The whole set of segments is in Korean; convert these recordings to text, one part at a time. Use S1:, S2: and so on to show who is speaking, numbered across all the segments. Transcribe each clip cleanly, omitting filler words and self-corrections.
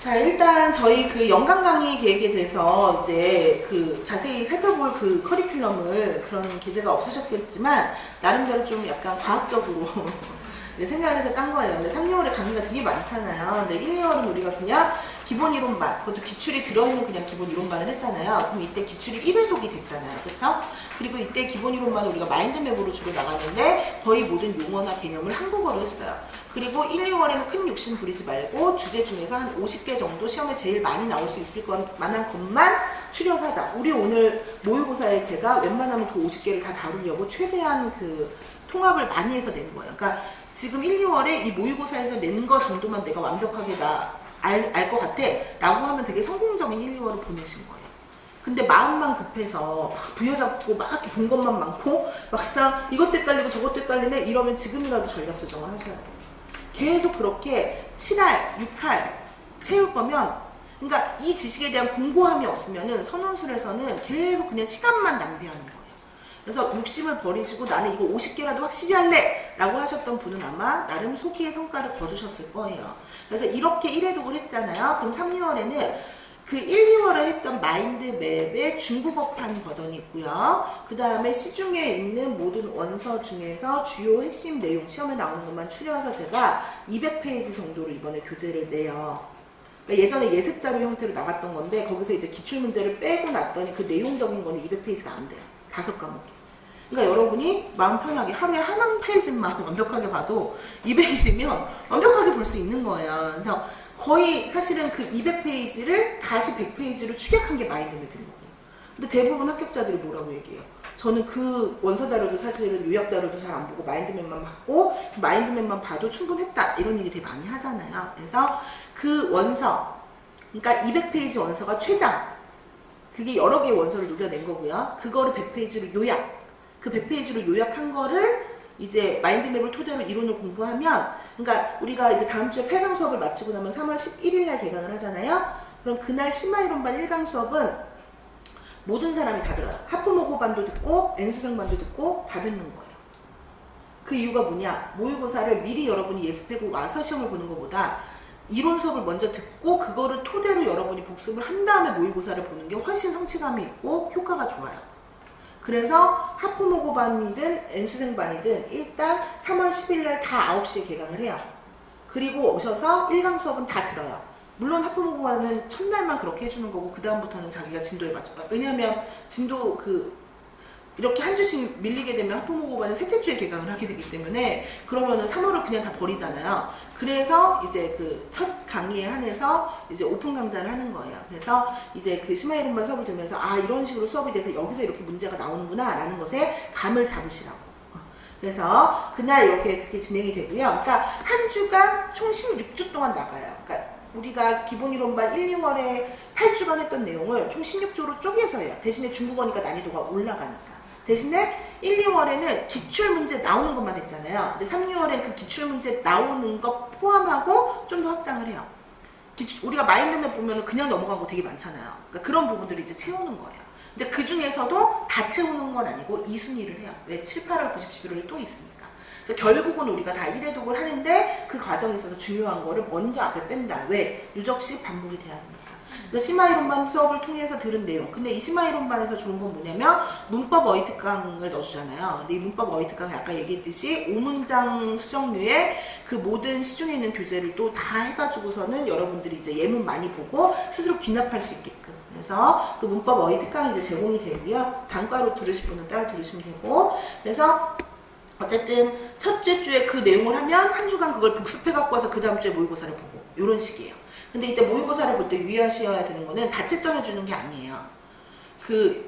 S1: 자, 일단 저희 그 연간 강의 계획에 대해서 이제 그 자세히 살펴볼 그 커리큘럼을 그런 계제가 없으셨겠지만 나름대로 좀 약간 과학적으로 생각을 해서 짠 거예요. 근데 3, 6월에 강의가 되게 많잖아요. 근데 1, 2월은 우리가 그냥 기본 이론반, 그것도 기출이 들어있는 그냥 기본 이론반을 했잖아요. 그럼 이때 기출이 1회독이 됐잖아요. 그쵸? 그리고 이때 기본 이론반을 우리가 마인드맵으로 주로 나갔는데 거의 모든 용어나 개념을 한국어로 했어요. 그리고 1, 2월에는 큰 욕심 부리지 말고 주제 중에서 한 50개 정도 시험에 제일 많이 나올 수 있을 만한 것만 추려서 하자. 우리 오늘 모의고사에 제가 웬만하면 그 50개를 다 다루려고 최대한 그 통합을 많이 해서 낸 거예요. 그러니까 지금 1, 2월에 이 모의고사에서 낸 거 정도만 내가 완벽하게 알 것 같아 라고 하면 되게 성공적인 1, 2월을 보내신 거예요. 근데 마음만 급해서 막 부여잡고 막 이렇게 본 것만 많고 막상 이것도 헷갈리고 저것도 헷갈리네 이러면 지금이라도 전략 수정을 하셔야 돼요. 계속 그렇게 7할, 6할 채울 거면, 그러니까 이 지식에 대한 공고함이 없으면은 선원술에서는 계속 그냥 시간만 낭비하는 거예요. 그래서 욕심을 버리시고 나는 이거 50개라도 확실히 할래! 라고 하셨던 분은 아마 나름 소기의 성과를 거두셨을 거예요. 그래서 이렇게 1회독을 했잖아요. 그럼 3, 6월에는 그 1, 2월에 했던 마인드맵의 중국어판 버전이 있고요. 그 다음에 시중에 있는 모든 원서 중에서 주요 핵심 내용, 시험에 나오는 것만 추려서 제가 200페이지 정도로 이번에 교재를 내요. 그러니까 예전에 예습자료 형태로 나갔던 건데 거기서 이제 기출문제를 빼고 났더니 그 내용적인 거는 200페이지가 안 돼요. 5과목이. 그러니까 여러분이 마음 편하게 하루에 한 페이지만 완벽하게 봐도 200일이면 완벽하게 볼 수 있는 거예요. 그래서 거의 사실은 그 200페이지를 다시 100페이지로 축약한 게 마인드맵인 거예요. 근데 대부분 합격자들이 뭐라고 얘기해요? 저는 그 원서 자료도 사실은 요약 자료도 잘 안 보고 마인드맵만 봤고 마인드맵만 봐도 충분했다 이런 얘기 되게 많이 하잖아요. 그래서 그 원서, 그러니까 200페이지 원서가 최장, 그게 여러 개의 원서를 녹여낸 거고요. 그거를 100페이지로 요약, 그 100페이지로 요약한 거를 이제 마인드맵을 토대로 이론을 공부하면, 그러니까 우리가 이제 다음 주에 8강 수업을 마치고 나면 3월 11일 날 개강을 하잖아요. 그럼 그날 심화이론반 1강 수업은 모든 사람이 다 들어요. 하프모고반도 듣고 N수생반도 듣고 다 듣는 거예요. 그 이유가 뭐냐? 모의고사를 미리 여러분이 예습하고 와서 시험을 보는 것보다 이론 수업을 먼저 듣고 그거를 토대로 여러분이 복습을 한 다음에 모의고사를 보는 게 훨씬 성취감이 있고 효과가 좋아요. 그래서 하프모고반이든 N수생반이든 일단 3월 10일 날 다 9시에 개강을 해요. 그리고 오셔서 1강 수업은 다 들어요. 물론 하프모고반은 첫날만 그렇게 해주는 거고 그 다음부터는 자기가 진도에 맞춰. 왜냐하면 진도 이렇게 한 주씩 밀리게 되면 하프모고반은 셋째 주에 개강을 하게 되기 때문에 그러면은 3월을 그냥 다 버리잖아요. 그래서 이제 그 첫 강의에 한해서 이제 오픈 강좌를 하는 거예요. 그래서 이제 그 심화이론반 수업을 들으면서 아 이런 식으로 수업이 돼서 여기서 이렇게 문제가 나오는구나 라는 것에 감을 잡으시라고. 그래서 그날 이렇게 진행이 되고요. 그러니까 한 주간 총 16주 동안 나가요. 그러니까 우리가 기본이론반 1, 2월에 8주간 했던 내용을 총 16조로 쪼개서 해요. 대신에 중국어니까 난이도가 올라가니까. 대신에 1, 2월에는 기출문제 나오는 것만 했잖아요. 근데 3, 6월엔 그 기출문제 나오는 것 포함하고 좀 더 확장을 해요. 우리가 마인드맵 보면 그냥 넘어간 거 되게 많잖아요. 그러니까 그런 부분들을 이제 채우는 거예요. 근데 그 중에서도 다 채우는 건 아니고 2순위를 해요. 왜? 7, 8월, 90, 11월이 또 있으니까. 그래서 결국은 우리가 다 1회독을 하는데 그 과정에 있어서 중요한 거를 먼저 앞에 뺀다. 왜? 누적식 반복이 돼야 됩니다. 그래서 심화이론반 수업을 통해서 들은 내용. 근데 이 심화이론반에서 좋은 건 뭐냐면 문법 어휘 특강을 넣어주잖아요. 근데 이 문법 어휘 특강이 아까 얘기했듯이 5문장 수정류의 그 모든 시중에 있는 교재를 또 다 해가지고서는 여러분들이 이제 예문 많이 보고 스스로 귀납할 수 있게끔. 그래서 그 문법 어휘 특강이 이제 제공이 되고요. 단과로 들으실 분은 따로 들으시면 되고. 그래서 어쨌든 첫째 주에 그 내용을 하면 한 주간 그걸 복습해 갖고 와서 그 다음 주에 모의고사를 보고 이런 식이에요. 근데 이때 모의고사를 볼 때 유의하셔야 되는 거는 다 채점해 주는 게 아니에요.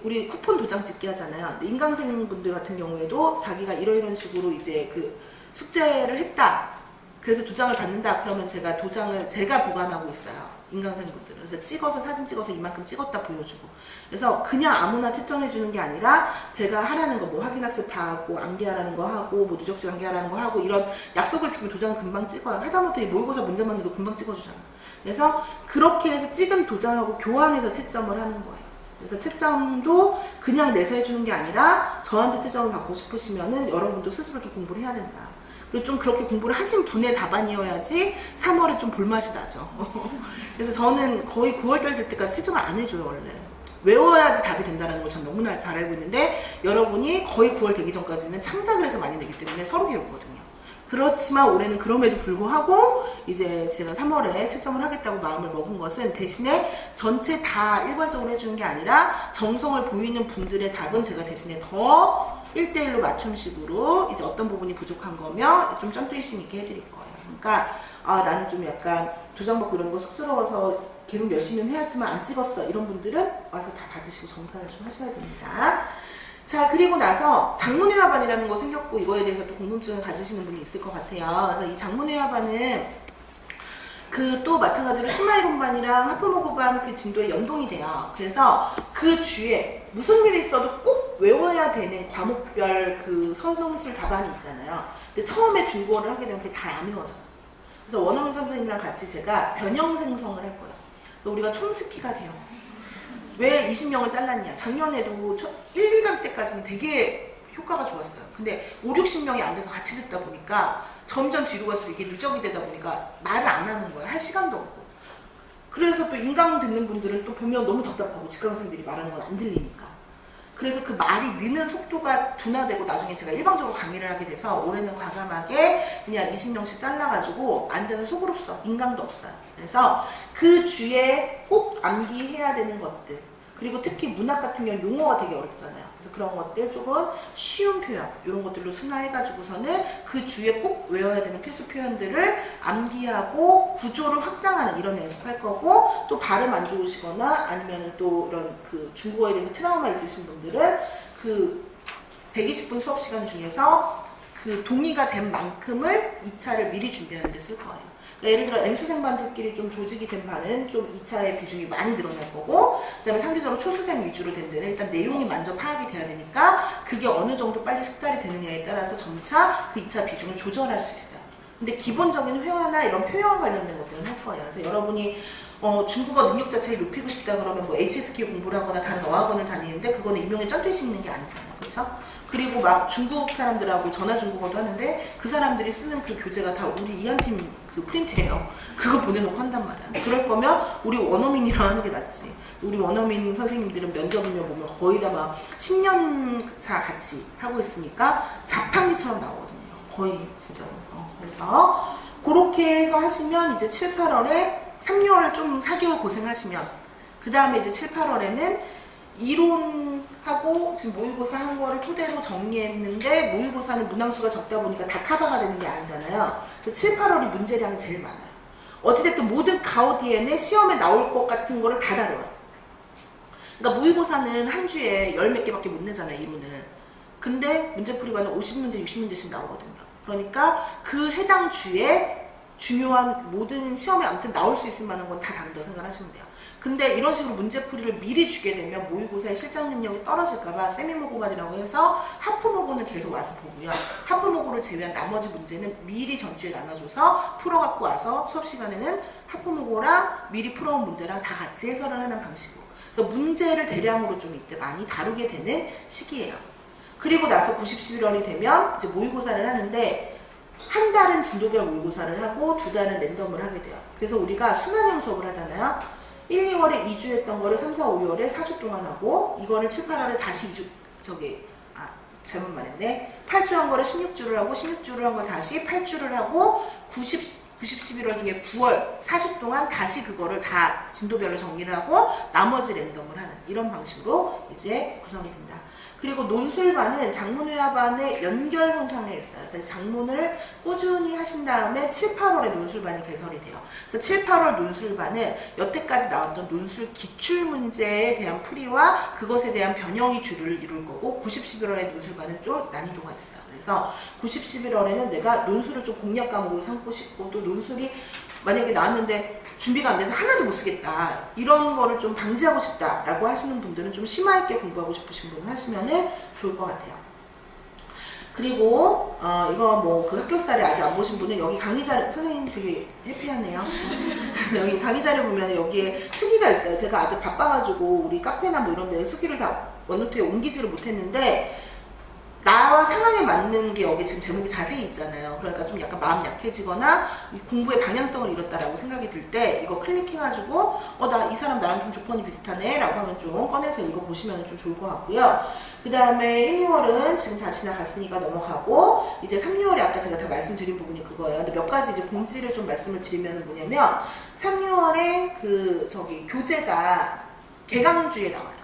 S1: 우리 쿠폰 도장 찍기 하잖아요. 근데 인강생 분들 같은 경우에도 자기가 이런 식으로 이제 그 숙제를 했다. 그래서 도장을 받는다. 그러면 제가 도장을 제가 보관하고 있어요. 인강생 분들은. 그래서 찍어서 사진 찍어서 이만큼 찍었다 보여주고. 그래서 그냥 아무나 채점해 주는 게 아니라 제가 하라는 거 뭐 확인학습 다 하고 암기하라는 거 하고 뭐 누적식 암기하라는 거 하고 이런 약속을 지키면 도장을 금방 찍어요. 하다못해 모의고사 문제만 내도 금방 찍어주잖아. 그래서 그렇게 해서 찍은 도장하고 교환해서 채점을 하는 거예요. 그래서 채점도 그냥 내서 해주는 게 아니라 저한테 채점을 받고 싶으시면은 여러분도 스스로 좀 공부를 해야 된다. 그리고 좀 그렇게 공부를 하신 분의 답안이어야지 3월에 좀 볼맛이 나죠. 그래서 저는 거의 9월달 될 때까지 채점을 안 해줘요, 원래. 외워야지 답이 된다는 걸 전 너무나 잘 알고 있는데, 여러분이 거의 9월 되기 전까지는 창작을 해서 많이 내기 때문에 서로 괴롭거든요. 그렇지만 올해는 그럼에도 불구하고 이제 제가 3월에 채점을 하겠다고 마음을 먹은 것은, 대신에 전체 다 일괄적으로 해주는 게 아니라 정성을 보이는 분들의 답은 제가 대신에 더 1대1로 맞춤식으로 이제 어떤 부분이 부족한 거면 좀 쩐뚜이심 있게 해드릴 거예요. 그러니까 나는 좀 약간 도장받고 이런 거 쑥스러워서 계속 열심히는 해야지만 안 찍었어, 이런 분들은 와서 다 받으시고 정산을 좀 하셔야 됩니다. 자, 그리고 나서 장문회화반이라는 거 생겼고, 이거에 대해서 또 궁금증을 가지시는 분이 있을 것 같아요. 그래서 이 장문회화반은 또 마찬가지로 신마이론반이랑 하프모고반 그 진도에 연동이 돼요. 그래서 그 주에 무슨 일이 있어도 꼭 외워야 되는 과목별 그 선홍술 답안이 있잖아요. 근데 처음에 중국어를 하게 되면 그게 잘 안 외워져요. 그래서 원어민 선생님이랑 같이 제가 변형 생성을 할 거예요. 그래서 우리가 촘스키가 돼요. 왜 20명을 잘랐냐? 작년에도 1, 2강 때까지는 되게 효과가 좋았어요. 근데 5, 60명이 앉아서 같이 듣다 보니까 점점 뒤로 갈수록 이게 누적이 되다 보니까 말을 안 하는 거예요. 할 시간도 없고. 그래서 또 인강 듣는 분들은 또 보면 너무 답답하고, 직강생들이 말하는 건 안 들리니까. 그래서 그 말이 느는 속도가 둔화되고, 나중에 제가 일방적으로 강의를 하게 돼서 올해는 과감하게 그냥 20명씩 잘라가지고 앉아서 속을 써. 인강도 없어요. 그래서 그 주에 꼭 암기해야 되는 것들, 그리고 특히 문학 같은 경우는 용어가 되게 어렵잖아요. 그래서 그런 것들 조금 쉬운 표현, 이런 것들로 순화해가지고서는 그 주에 꼭 외워야 되는 필수 표현들을 암기하고 구조를 확장하는 이런 연습할 거고, 또 발음 안 좋으시거나 아니면 또 이런 그 중국어에 대해서 트라우마 있으신 분들은 그 120분 수업 시간 중에서 그 동의가 된 만큼을 2차를 미리 준비하는 데 쓸 거예요. 그러니까 예를 들어 N수생반들끼리 좀 조직이 된 반은 좀 2차의 비중이 많이 늘어날 거고, 그 다음에 상대적으로 초수생 위주로 된 데는 일단 내용이 먼저 파악이 돼야 되니까 그게 어느 정도 빨리 숙달이 되느냐에 따라서 점차 그 2차 비중을 조절할 수 있어요. 근데 기본적인 회화나 이런 표현 관련된 것들은 할 거예요. 그래서 여러분이 중국어 능력 자체를 높이고 싶다 그러면 뭐 HSK 공부를 하거나 다른 어학원을 다니는데, 그거는 임용에 쩐듯이 있는 게 아니잖아요. 그렇죠? 그리고 막 중국 사람들하고 전화 중국어도 하는데 그 사람들이 쓰는 그 교재가 다 우리 이한팀 그 프린트예요. 그거 보내놓고 한단 말이야. 그럴 거면 우리 원어민이랑 하는 게 낫지. 우리 원어민 선생님들은 면접이면 보면 거의 다 막 10년 차 같이 하고 있으니까 자판기처럼 나오거든요. 거의 진짜로. 그래서 그렇게 해서 하시면 이제 7, 8월에 3, 6월 좀 4개월 고생하시면, 그 다음에 이제 7, 8월에는 이론하고 지금 모의고사 한 거를 토대로 정리했는데, 모의고사는 문항수가 적다 보니까 다 커버가 되는 게 아니잖아요. 그래서 7, 8월이 문제량이 제일 많아요. 어찌됐든 모든 가오디엔에 시험에 나올 것 같은 거를 다 다뤄요. 그러니까 모의고사는 한 주에 10몇 개밖에 못 내잖아요, 이론을. 근데 문제풀이반은 50문제, 60문제씩 나오거든요. 그러니까 그 해당 주에 중요한 모든 시험에 아무튼 나올 수 있을 만한 건 다 다룬다고 생각하시면 돼요. 근데 이런 식으로 문제풀이를 미리 주게 되면 모의고사의 실전 능력이 떨어질까봐 세미모고반이라고 해서 하프모고는 계속 와서 보고요. 하프모고를 제외한 나머지 문제는 미리 전주에 나눠줘서 풀어갖고 와서 수업 시간에는 하프모고랑 미리 풀어온 문제랑 다 같이 해설을 하는 방식으로. 그래서 문제를 대량으로 좀 이때 많이 다루게 되는 시기예요. 그리고 나서 90, 11월이 되면 이제 모의고사를 하는데, 한 달은 진도별 모의고사를 하고 2달은 랜덤을 하게 돼요. 그래서 우리가 순환형 수업을 하잖아요. 1, 2월에 2주 했던 거를 3, 4, 5월에 4주 동안 하고, 이거를 7, 8월에 다시 2주, 잘못 말했네. 8주 한 거를 16주를 하고, 16주를 한 걸 다시 8주를 하고, 90, 11월 중에 9월 4주 동안 다시 그거를 다 진도별로 정리를 하고 나머지 랜덤을 하는 이런 방식으로 이제 구성이 된다. 그리고 논술반은 장문회화반의 연결 형상에 있어요. 그래서 장문을 꾸준히 하신 다음에 7, 8월에 논술반이 개설이 돼요. 그래서 7, 8월 논술반은 여태까지 나왔던 논술 기출문제에 대한 풀이와 그것에 대한 변형이 주를 이룰 거고, 90, 11월의 논술반은 좀 난이도가 있어요. 그래서 90, 11월에는 내가 논술을 좀 공략 과목으로 삼고 싶고, 또 논술이 만약에 나왔는데 준비가 안 돼서 하나도 못 쓰겠다, 이런 거를 좀 방지하고 싶다라고 하시는 분들은 좀 심화 있게 공부하고 싶으신 분은 하시면 좋을 것 같아요. 그리고 이거 뭐 그 학교살이 아직 안 보신 분은 여기 강의 자료, 선생님 되게 해피하네요. 여기 강의 자료 보면 여기에 수기가 있어요. 제가 아직 바빠가지고 우리 카페나 뭐 이런 데 수기를 다 원노트에 옮기지를 못했는데 나와 상황에 맞는 게 여기 지금 제목이 자세히 있잖아요. 그러니까 좀 약간 마음 약해지거나 공부의 방향성을 잃었다라고 생각이 들 때 이거 클릭해가지고 나 이 사람 나랑 좀 조건이 비슷하네 라고 하면 좀 꺼내서 읽어보시면 좀 좋을 것 같고요. 그 다음에 1, 2월은 지금 다 지나갔으니까 넘어가고 이제 3, 6월에 아까 제가 다 말씀드린 부분이 그거예요. 근데 몇 가지 이제 공지를 좀 말씀을 드리면 뭐냐면 3, 6월에 그 교재가 개강주에 나와요.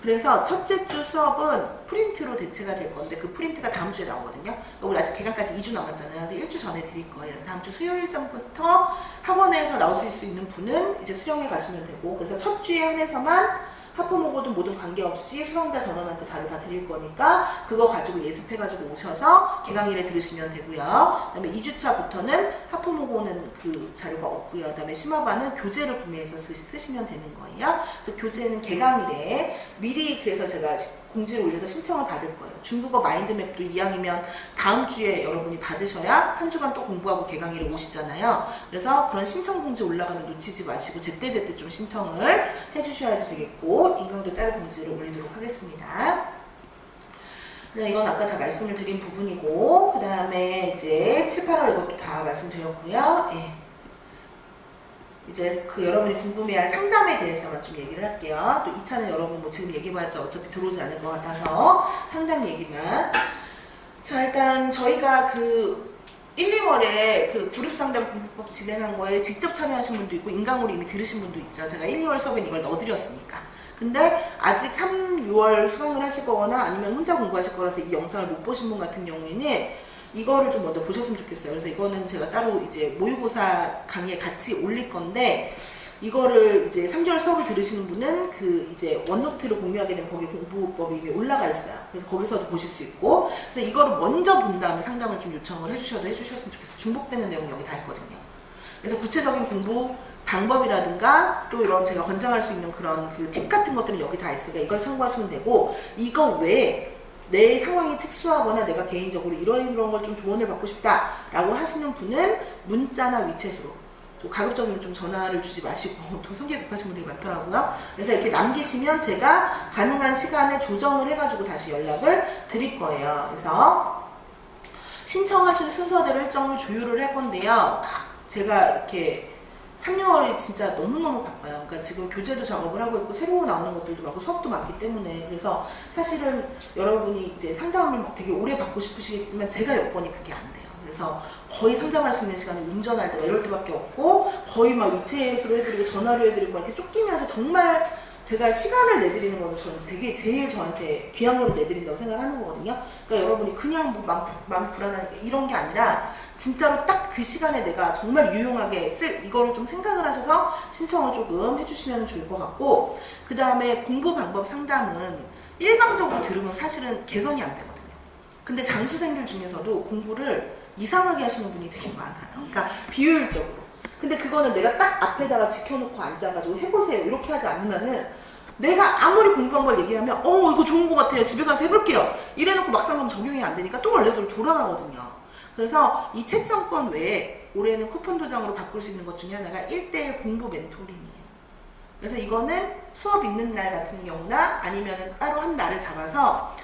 S1: 그래서 첫째 주 수업은 프린트로 대체가 될 건데 그 프린트가 다음 주에 나오거든요. 우리 아직 개강까지 2주 남았잖아요. 그래서 1주 전에 드릴 거예요. 그래서 다음 주 수요일 전부터 학원에서 나오실 수 있는 분은 이제 수령해 가시면 되고, 그래서 첫 주에 한해서만 하포모고든 뭐든 관계없이 수강자 전원한테 자료 다 드릴 거니까 그거 가지고 예습해가지고 오셔서 개강일에 들으시면 되고요. 그 다음에 2주차부터는 하포모고는 그 자료가 없고요. 그 다음에 심화반은 교재를 구매해서 쓰시면 되는 거예요. 그래서 교재는 개강일에 미리, 그래서 제가 공지를 올려서 신청을 받을 거예요. 중국어 마인드맵도 이왕이면 다음 주에 여러분이 받으셔야 한 주간 또 공부하고 개강일에 오시잖아요. 그래서 그런 신청 공지 올라가면 놓치지 마시고 제때제때 좀 신청을 해주셔야지 되겠고, 인강도 따로 공지를 올리도록 하겠습니다. 네, 이건 아까 다 말씀을 드린 부분이고, 그 다음에 이제 7, 8월 이것도 다 말씀드렸고요. 예. 이제 그 여러분이 궁금해할 상담에 대해서만 좀 얘기를 할게요. 또 2차는 여러분 뭐 지금 얘기해봤자 어차피 들어오지 않을 것 같아서 상담 얘기만. 자, 일단 저희가 그 1, 2월에 그 그룹상담 공부법 진행한 거에 직접 참여하신 분도 있고 인강으로 이미 들으신 분도 있죠. 제가 1, 2월 수업엔 이걸 넣어드렸으니까. 근데 아직 3, 6월 수강을 하실 거거나 아니면 혼자 공부하실 거라서 이 영상을 못 보신 분 같은 경우에는 이거를 좀 먼저 보셨으면 좋겠어요. 그래서 이거는 제가 따로 이제 모의고사 강의에 같이 올릴 건데, 이거를 이제 3개월 수업을 들으시는 분은 그 이제 원노트를 공유하게 되면 거기 공부법이 이미 올라가 있어요. 그래서 거기서도 보실 수 있고, 그래서 이거를 먼저 본 다음에 상담을 좀 요청을 해주셨으면 좋겠어요. 중복되는 내용 여기 다 있거든요. 그래서 구체적인 공부 방법이라든가 또 이런 제가 권장할 수 있는 그런 그 팁 같은 것들은 여기 다 있으니까 이걸 참고하시면 되고, 이거 외에 내 상황이 특수하거나 내가 개인적으로 이런 걸 좀 조언을 받고 싶다 라고 하시는 분은 문자나 위챗으로, 또 가급적이면 좀 전화를 주지 마시고, 또 성격 급하신 분들이 많더라고요. 그래서 이렇게 남기시면 제가 가능한 시간에 조정을 해가지고 다시 연락을 드릴 거예요. 그래서 신청하신 순서대로 일정을 조율을 할 건데요. 제가 이렇게 3, 6월이 진짜 너무너무 바빠요. 그러니까 지금 교재도 작업을 하고 있고 새로 나오는 것들도 많고 수업도 많기 때문에, 그래서 사실은 여러분이 이제 상담을 되게 오래 받고 싶으시겠지만 제가 여건이 그게 안 돼요. 그래서 거의 상담할 수 있는 시간이 운전할 때 이럴 때밖에 없고, 거의 막 위챗으로 해드리고 전화로 해드리고 이렇게 쫓기면서 정말 제가 시간을 내드리는 거는 저는 되게 제일 저한테 귀한 거를 내드린다고 생각하는 거거든요. 그러니까 여러분이 그냥 뭐 마음 불안하니까 이런 게 아니라 진짜로 딱 그 시간에 내가 정말 유용하게 쓸 이거를 좀 생각을 하셔서 신청을 조금 해주시면 좋을 것 같고, 그 다음에 공부 방법 상담은 일방적으로 들으면 사실은 개선이 안 되거든요. 근데 장수생들 중에서도 공부를 이상하게 하시는 분이 되게 많아요. 그러니까 비효율적으로. 근데 그거는 내가 딱 앞에다가 지켜놓고 앉아가지고 해보세요 이렇게 하지 않으면은, 내가 아무리 공부한 걸 얘기하면 이거 좋은 것 같아요 집에 가서 해볼게요 이래놓고 막상 가면 적용이 안 되니까 또 원래대로 돌아가거든요. 그래서 이 채점권 외에 올해는 쿠폰 도장으로 바꿀 수 있는 것 중에 하나가 1:1 공부 멘토링이에요. 그래서 이거는 수업 있는 날 같은 경우나 아니면 따로 한 날을 잡아서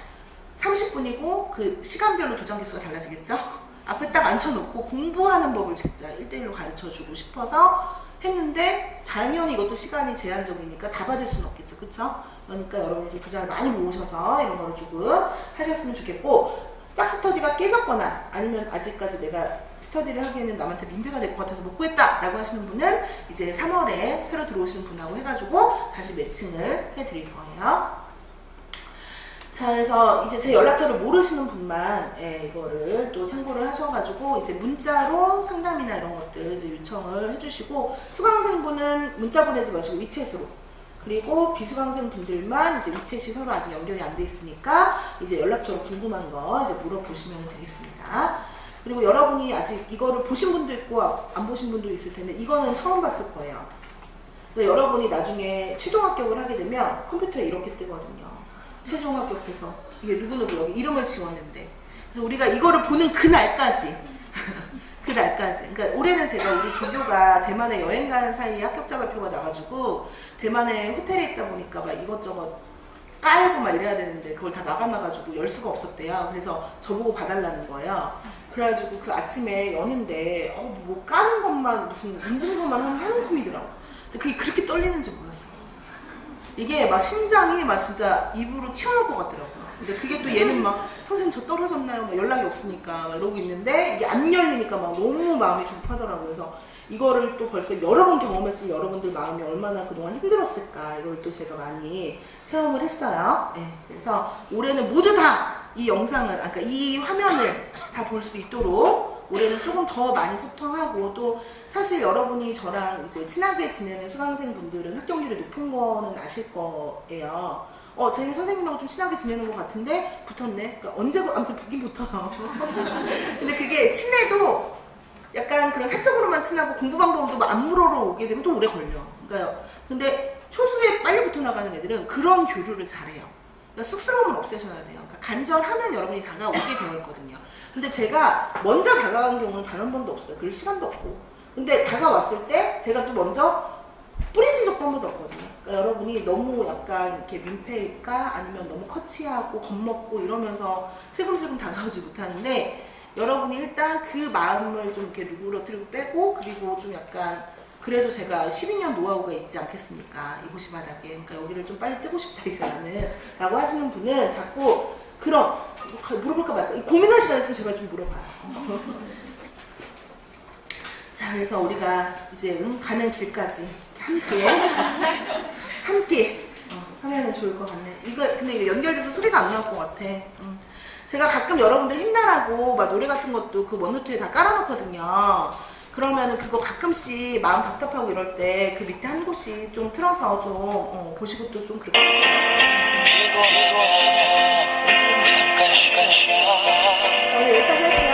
S1: 30분이고 그 시간별로 도장 개수가 달라지겠죠? 앞에 딱 앉혀놓고 공부하는 법을 진짜 1:1로 가르쳐주고 싶어서 했는데, 당연히 이것도 시간이 제한적이니까 다 받을 수는 없겠죠. 그쵸? 그러니까 여러분 좀 도장을 많이 모으셔서 이런 거를 조금 하셨으면 좋겠고, 짝스터디가 깨졌거나 아니면 아직까지 내가 스터디를 하기에는 남한테 민폐가 될 것 같아서 못 구했다 라고 하시는 분은 이제 3월에 새로 들어오시는 분하고 해가지고 다시 매칭을 해드릴 거예요. 자, 그래서 이제 제 연락처를 모르시는 분만 이거를 또 참고를 하셔가지고 이제 문자로 상담이나 이런 것들 이제 요청을 해주시고, 수강생분은 문자 보내지 마시고 위챗으로, 그리고 비수강생 분들만 이제 위챗이 서로 아직 연결이 안 돼 있으니까 이제 연락처로 궁금한 거 이제 물어보시면 되겠습니다. 그리고 여러분이 아직 이거를 보신 분도 있고 안 보신 분도 있을 텐데 이거는 처음 봤을 거예요. 그래서 여러분이 나중에 최종 합격을 하게 되면 컴퓨터에 이렇게 뜨거든요. 최종 합격해서 이게 누구누구 여기 이름을 지웠는데 그래서 우리가 이거를 보는 그날까지 그날까지. 그러니까 올해는 제가 우리 조교가 대만에 여행 가는 사이에 합격자 발표가 나가지고 대만에 호텔에 있다 보니까 막 이것저것 깔고 막 이래야 되는데 그걸 다 나가놔가지고 열 수가 없었대요. 그래서 저보고 봐달라는 거예요. 그래가지고 그 아침에 여는데 뭐 까는 것만 무슨 인증서만 한 움큼이더라고. 근데 그게 그렇게 떨리는지 몰랐어요. 이게 막 심장이 막 진짜 입으로 튀어나올 것 같더라고요. 근데 그게 또 얘는 막 선생님 저 떨어졌나요? 막 연락이 없으니까 막 이러고 있는데 이게 안 열리니까 막 너무 마음이 조급하더라고요. 그래서 이거를 또 벌써 여러 번 경험했을 여러분들 마음이 얼마나 그동안 힘들었을까 이걸 또 제가 많이 체험을 했어요. 네, 그래서 올해는 모두 다 이 영상을, 그러니까 이 화면을 다 볼 수 있도록 올해는 조금 더 많이 소통하고, 또 사실 여러분이 저랑 이제 친하게 지내는 수강생분들은 합격률이 높은 거는 아실 거예요. 쟤는 선생님하고 좀 친하게 지내는 것 같은데 붙었네. 그러니까 언제 아무튼 붙긴 붙어요. 근데 그게 친해도 약간 그런 사적으로만 친하고 공부 방법도 안 물어러 오게 되면 또 오래 걸려. 그러니까요. 근데 초수에 빨리 붙어 나가는 애들은 그런 교류를 잘해요. 그러니까 쑥스러움을 없애셔야 돼요. 그러니까 간절하면 여러분이 다가오게 되어 있거든요. 근데 제가 먼저 다가간 경우는 단 한 번도 없어요. 그럴 시간도 없고. 근데 다가왔을 때 제가 또 먼저 뿌리친 적도 한 번도 없거든요. 그러니까 여러분이 너무 약간 이렇게 민폐일까 아니면 너무 커치하고 겁먹고 이러면서 슬금슬금 다가오지 못하는데, 여러분이 일단 그 마음을 좀 이렇게 누그러뜨리고 빼고, 그리고 좀 약간 그래도 제가 12년 노하우가 있지 않겠습니까? 이 호시 바닥에. 그러니까 여기를 좀 빨리 뜨고 싶다 이제 나는 라고 하시는 분은 자꾸 그런 물어볼까 말까 고민할 시간에 좀 제발 좀 물어봐요. 자, 그래서 우리가 이제 가는 길까지 함께 하면은 좋을 것 같네. 이거 근데 이거 연결돼서 소리가 안 나올 것 같아. 제가 가끔 여러분들 힘나라고 막 노래 같은 것도 그 원노트에 다 깔아놓거든요. 그러면은 그거 가끔씩 마음 답답하고 이럴 때 그 밑에 한 곳씩 좀 틀어서 좀 보시고 또 좀 그렇게 해주세요. 저는 여기까지 할게요.